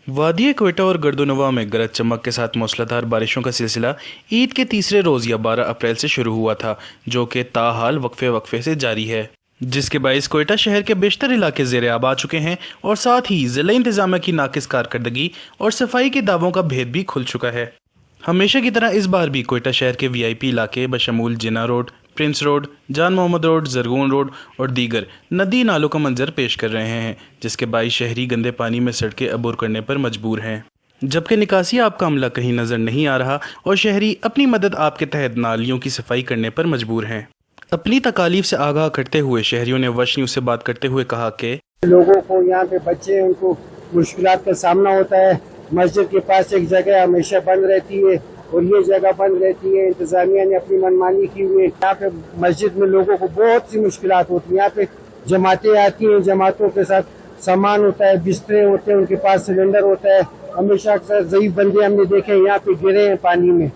वादी कोयटा और गर्दोनवा में गरज चमक के साथ मूसलाधार बारिशों का सिलसिला ईद के तीसरे रोज़ या 12 अप्रैल से शुरू हुआ था, जो कि ताहाल वक्फे वक्फे से जारी है, जिसके बाइस कोयटा शहर के बेशतर इलाके ज़ेर आब आ चुके हैं और साथ ही ज़िला इंतज़ामिया की नाकिस कारकर्दगी और सफाई के दावों का भेद भी खुल चुका है। हमेशा की तरह इस बार भी कोयटा शहर के VIP इलाके बशमूल जिना रोड, प्रिंस रोड, जान मोहम्मद रोड, जरगून रोड और दीगर नदी नालों का मंजर पेश कर रहे हैं, जिसके बाईस शहरी गंदे पानी में सड़कें अबूर करने पर मजबूर हैं, जबकि निकासी आप का अमला कहीं नजर नहीं आ रहा और शहरी अपनी मदद आपके तहत नालियों की सफाई करने पर मजबूर हैं। अपनी तकालीफ से आगाह करते हुए शहरियों ने वश न्यूज़ से बात करते हुए कहा कि लोगों को यहाँ पे बच्चे उनको मुश्किलात का सामना होता है। मस्जिद के पास एक जगह हमेशा बंद रहती है और ये जगह बंद रहती है। इंतजामिया ने अपनी मनमानी की हुई है। यहाँ पे मस्जिद में लोगों को बहुत सी मुश्किलात होती है। यहाँ पे जमातें आती हैं, जमातों के साथ सामान होता है, बिस्तरे होते हैं, उनके पास सिलेंडर होता है। हमेशा अक्सर ज़ईफ बंदे हमने देखे यहाँ पे गिरे हैं पानी में,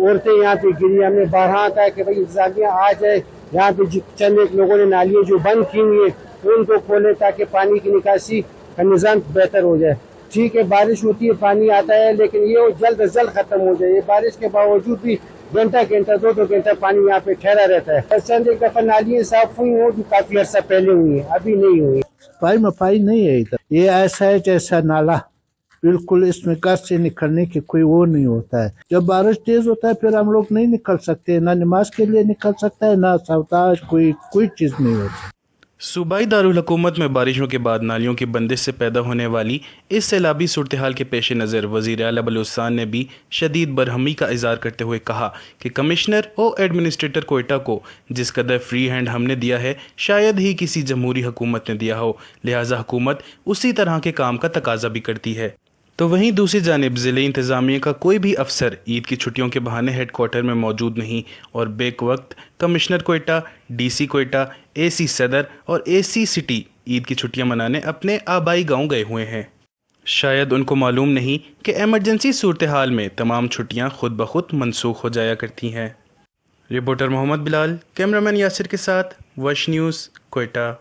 औरतें यहाँ पे गिरी। हमने बारहा कहा कि भाई इंतजामिया आ जाए, यहाँ पे चंद एक लोगों ने नालियाँ जो बंद की हुई है उनको खोले ताकि पानी की निकासी का निज़ाम बेहतर हो जाए। ठीक है, बारिश होती है, पानी आता है, लेकिन ये जल्द अज जल्द खत्म हो जाए। ये बारिश के बावजूद भी घंटा घंटा दो घंटा पानी यहाँ पे ठहरा रहता है। चंद एक दफा नालियाँ साफ हुई हो, काफी अर्सा पहले हुई है, अभी नहीं हुई। सफाई नहीं है इधर। ये ऐसा है जैसा नाला, बिल्कुल इसमें गज से निकलने की कोई वो नहीं होता है। जब बारिश तेज होता है फिर हम लोग नहीं निकल सकते, ना नमाज के लिए निकल सकता है, ना सावताज कोई चीज नहीं होती। सूबाई दारुल हुकूमत में बारिशों के बाद नालियों की बंदिश से पैदा होने वाली इस सैलाबी सूरत हाल के पेश नज़र वज़ीर आला बलूचिस्तान ने भी शदीद बरहमी का इज़हार करते हुए कहा कि कमिश्नर और एडमिनिस्ट्रेटर कोयटा को जिस कदर फ्री हैंड हमने दिया है शायद ही किसी जमहूरी हुकूमत ने दिया हो, लिहाजा हुकूमत उसी तरह के काम का तकाजा भी करती है। तो वहीं दूसरी जानिब ज़िले इंतज़ामिया का कोई भी अफसर ईद की छुट्टियों के बहाने हेड क्वार्टर में मौजूद नहीं और बेक वक्त commissioner Quetta, DC Quetta, AC सदर और AC सिटी ईद की छुट्टियां मनाने अपने आबाई गांव गए हुए हैं। शायद उनको मालूम नहीं कि एमरजेंसी सूरत हाल में तमाम छुट्टियां खुद ब खुद मनसूख हो जाया करती हैं। रिपोर्टर मोहम्मद बिलाल, कैमरामैन यासिर के साथ वश न्यूज़, कोयटा।